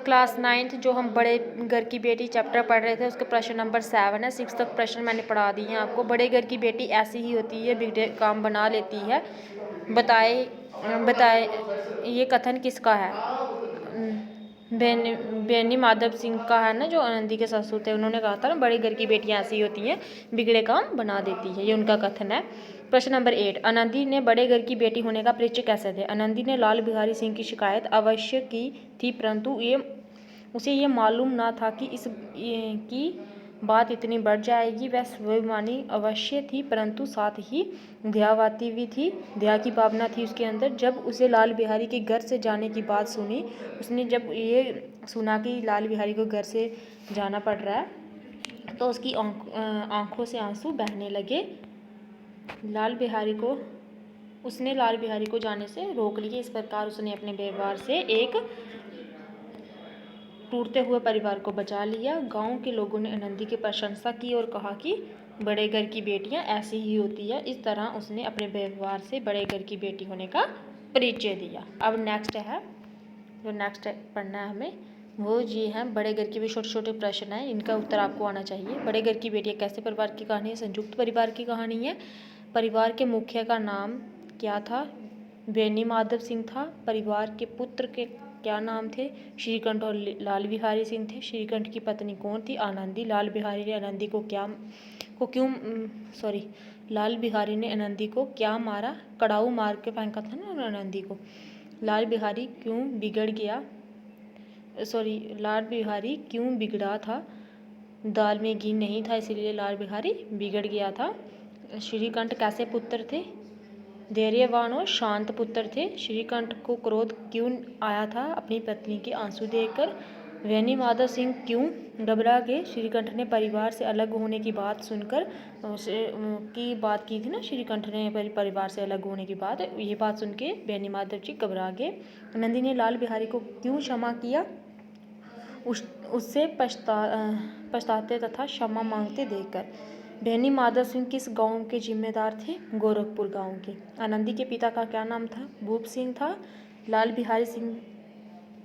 Class 9th जो हम बड़े घर की बेटी चैप्टर पढ़ रहे थे उसके प्रश्न नंबर 7 है। 6 तक प्रश्न मैंने पढ़ा दिए हैं आपको। बड़े घर की बेटी ऐसी ही होती है, बिगड़े काम बना लेती है। बताए ये कथन किसका है? बेनी माधव सिंह का है ना, जो आनंदी के ससुर थे। उन्होंने कहा था ना, बड़े घर की बेटियां ऐसी होती हैं, बिगड़े काम बना देती है। ये उनका कथन है। प्रश्न नंबर 8, आनंदी ने बड़े घर की बेटी होने का परिचय कैसे दिया? आनंदी ने लाल बिहारी सिंह की शिकायत अवश्य की थी, परंतु उसे ये मालूम ना था कि की बात इतनी बढ़ जाएगी। वह स्वाभिमानी अवश्य थी, परंतु साथ ही दयावाती भी थी। दया की भावना थी उसके अंदर। जब उसे लाल बिहारी के घर से जाने की बात सुनी, उसने जब ये सुना कि लाल बिहारी को घर से जाना पड़ रहा है, तो उसकी आंखों से आंसू बहने लगे। उसने लाल बिहारी को जाने से रोक लिया। इस प्रकार उसने अपने व्यवहार से एक टूटते हुए परिवार को बचा लिया। गांव के लोगों ने आनंदी की प्रशंसा की और कहा कि बड़े घर की बेटियां ऐसी ही होती है। इस तरह उसने अपने व्यवहार से बड़े घर की बेटी होने का परिचय दिया। अब नेक्स्ट पढ़ना है हमें, वो ये हैं बड़े घर के भी छोटे छोटे प्रश्न हैं, इनका उत्तर आपको आना चाहिए। बड़े घर की बेटियां कैसे परिवार की कहानी है? संयुक्त परिवार की कहानी है। परिवार के मुखिया का नाम क्या था? बेनी माधव सिंह था। परिवार के पुत्र के क्या नाम थे? श्रीकंठ और लाल बिहारी सिंह थे। श्रीकंठ की पत्नी कौन थी? आनंदी। लाल बिहारी ने आनंदी को क्यों मारा? कड़ाऊ मार के फेंका था ना आनंदी को। लाल बिहारी क्यों बिगड़ा था? दाल में घी नहीं था, इसलिए लाल बिहारी बिगड़ गया था। श्रीकंठ कैसे पुत्र थे? धैर्यवान और शांत पुत्र थे। श्रीकंठ को क्रोध क्यों आया था? अपनी पत्नी के आंसू देखकर। बेनी माधव सिंह क्यों घबरा गए? श्रीकंठ ने परिवार से अलग होने की बात सुनकर बात की थी ना, श्रीकंठ ने परिवार से अलग होने की बात, ये बात सुन के बेनी माधव जी घबरा गए। आनंदी ने लाल बिहारी को क्यों क्षमा किया? उससे पछताते तथा क्षमा मांगते देखकर। बेनी माधव सिंह किस गांव के जिम्मेदार थे? गोरखपुर गांव के। आनंदी के पिता का क्या नाम था? भूप सिंह था। लाल बिहारी सिंह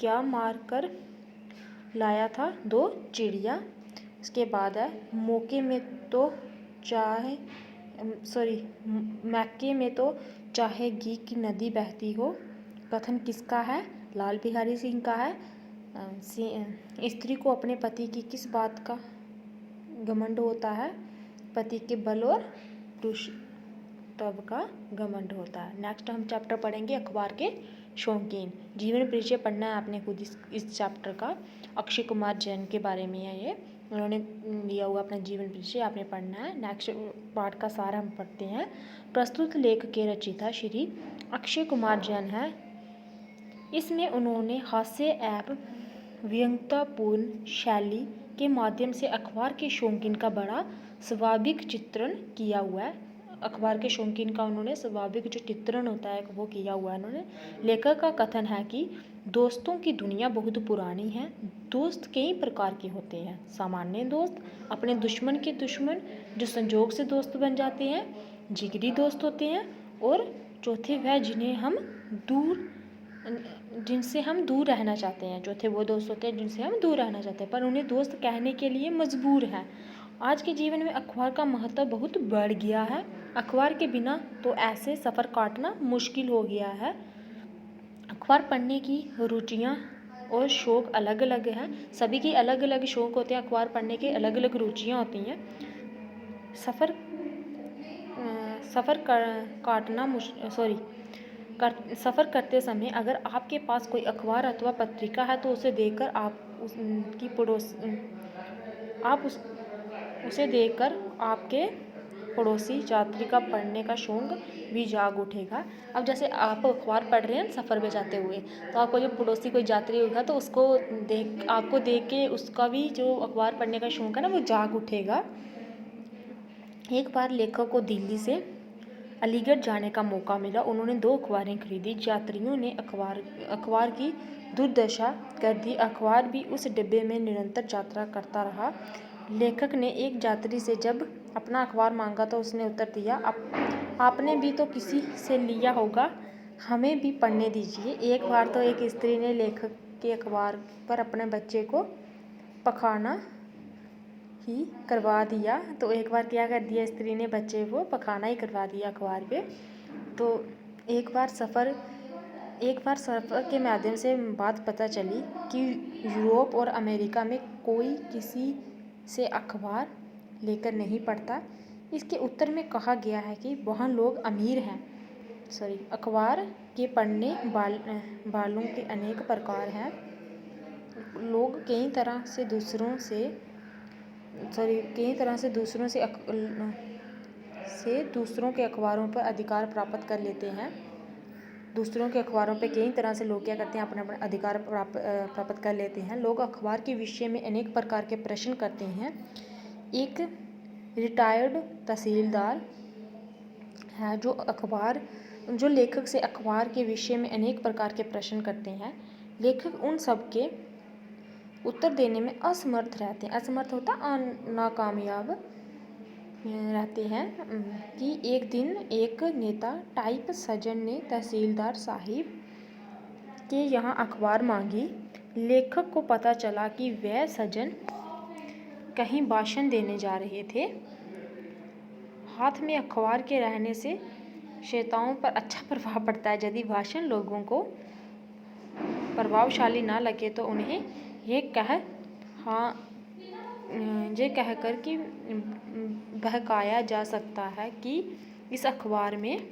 क्या मार कर लाया था? 2 चिड़िया। इसके बाद है मक्के में तो चाहे घी की नदी बहती हो। कथन किसका है? लाल बिहारी सिंह का है। स्त्री को अपने पति की किस बात का घमंड होता है? पति के बल और पुरुषत्व का घमंड होता है। नेक्स्ट हम चैप्टर पढ़ेंगे अखबार के शौकीन। जीवन परिचय पढ़ना है आपने खुद इस चैप्टर का। अक्षय कुमार जैन के बारे में है ये, उन्होंने दिया हुआ अपना जीवन परिचय, आपने पढ़ना है। नेक्स्ट पार्ट का सारा हम पढ़ते हैं। प्रस्तुत लेख के रचयिता श्री अक्षय कुमार जैन है। इसमें उन्होंने हास्य एवं व्यंग्यतापूर्ण शैली के माध्यम से अखबार के शौकीन का बड़ा स्वाभाविक चित्रण किया हुआ है। अखबार के शौकीन का उन्होंने स्वाभाविक जो चित्रण होता है वो किया हुआ है उन्होंने। लेखक का कथन है कि दोस्तों की दुनिया बहुत पुरानी है। दोस्त कई प्रकार के होते हैं। सामान्य दोस्त, अपने दुश्मन के दुश्मन जो संजोग से दोस्त बन जाते हैं, जिगरी दोस्त होते हैं, और चौथे वह जिनसे हम दूर रहना चाहते हैं। चौथे वो दोस्त होते हैं जिनसे हम दूर रहना चाहते हैं, पर उन्हें दोस्त कहने के लिए मजबूर हैं। आज के जीवन में अखबार का महत्व बहुत बढ़ गया है। अखबार के बिना तो ऐसे सफ़र काटना मुश्किल हो गया है। अखबार पढ़ने की रुचियाँ और शौक़ अलग अलग हैं। सभी की अलग अलग शौक़ होते हैं। अखबार पढ़ने के अलग अलग रुचियाँ होती हैं। सफ़र करते समय अगर आपके पास कोई अखबार अथवा पत्रिका है तो उसे देखकर आपके पड़ोसी यात्री का पढ़ने का शौक़ भी जाग उठेगा। अब जैसे आप अखबार पढ़ रहे हैं सफ़र में जाते हुए, तो आपको जो पड़ोसी कोई यात्री होगा तो आपको देख के उसका भी जो अखबार पढ़ने का शौक़ है ना वो जाग उठेगा। एक बार लेखक को दिल्ली से अलीगढ़ जाने का मौका मिला। उन्होंने 2 अखबारें खरीदी। यात्रियों ने अखबार की दुर्दशा कर दी। अखबार भी उस डिब्बे में निरंतर यात्रा करता रहा। लेखक ने एक यात्री से जब अपना अखबार मांगा तो उसने उत्तर दिया, आपने भी तो किसी से लिया होगा, हमें भी पढ़ने दीजिए। एक बार तो एक स्त्री ने लेखक के अखबार पर अपने बच्चे को पखाना ही करवा दिया। तो एक बार क्या कर दिया स्त्री ने, बच्चे को पखाना ही करवा दिया अखबार पे। तो एक बार सफ़र के माध्यम से बात पता चली कि यूरोप और अमेरिका में कोई किसी से अखबार लेकर नहीं पढ़ता। इसके उत्तर में कहा गया है कि वहाँ लोग अमीर हैं। अखबार के पढ़ने वालों के अनेक प्रकार हैं। लोग कई तरह से दूसरों के अखबारों पर अधिकार प्राप्त कर लेते हैं। दूसरों के अखबारों पे कई तरह से लोग क्या करते हैं, अपने अपने अधिकार प्राप्त कर लेते हैं। लोग अखबार के विषय में अनेक प्रकार के प्रश्न करते हैं। एक रिटायर्ड तहसीलदार है जो लेखक से अखबार के विषय में अनेक प्रकार के प्रश्न करते हैं। लेखक उन सब के उत्तर देने में असमर्थ रहते हैं। असमर्थ होता नाकामयाब रहते हैं। कि एक दिन एक नेता टाइप सज्जन ने तहसीलदार साहिब के यहाँ अखबार मांगी। लेखक को पता चला कि वह सज्जन कहीं भाषण देने जा रहे थे। हाथ में अखबार के रहने से श्रोताओं पर अच्छा प्रभाव पड़ता है। यदि भाषण लोगों को प्रभावशाली ना लगे तो उन्हें ये कहकर कि बहकाया जा सकता है कि इस अखबार में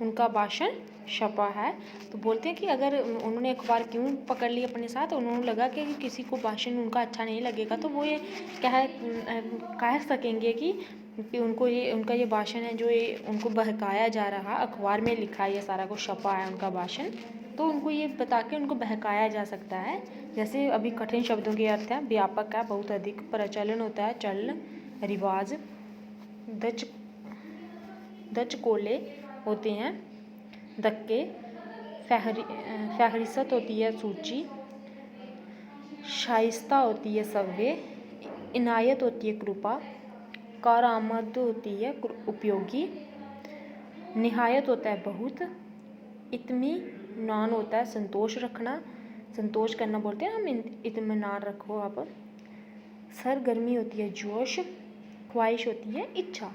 उनका भाषण छपा है। तो बोलते हैं कि अगर उन्होंने अखबार क्यों पकड़ ली अपने साथ, उन्होंने लगा कि किसी को भाषण उनका अच्छा नहीं लगेगा तो वो ये कह सकेंगे कि उनका ये भाषण है जो ये उनको बहकाया जा रहा, अखबार में लिखा है, ये सारा कुछ छपा है उनका भाषण, तो उनको ये बता के उनको बहकाया जा सकता है। जैसे अभी कठिन शब्दों के अर्थ है, व्यापक है, बहुत अधिक, प्रचलन होता है, चलन, रिवाज, दचकोले होते हैं, धक्के, फहरिस्त होती है, सूची, शाइस्ता होती है, सव्य, इनायत होती है, कृपा, कारामद होती है, उपयोगी, निहायत होता है, बहुत, इत्मीनान होता है, संतोष रखना, संतोष करना बोलते हैं हम, इत्मीनान रखो आप, सरगर्मी होती है, जोश, ख्वाहिश होती है, इच्छा।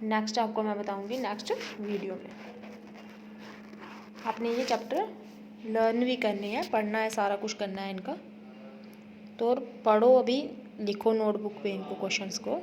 नेक्स्ट आपको मैं बताऊंगी नेक्स्ट वीडियो में। आपने ये चैप्टर लर्न भी करने हैं, पढ़ना है, सारा कुछ करना है इनका। तो पढ़ो, अभी लिखो नोटबुक पे इनको क्वेश्चंस को।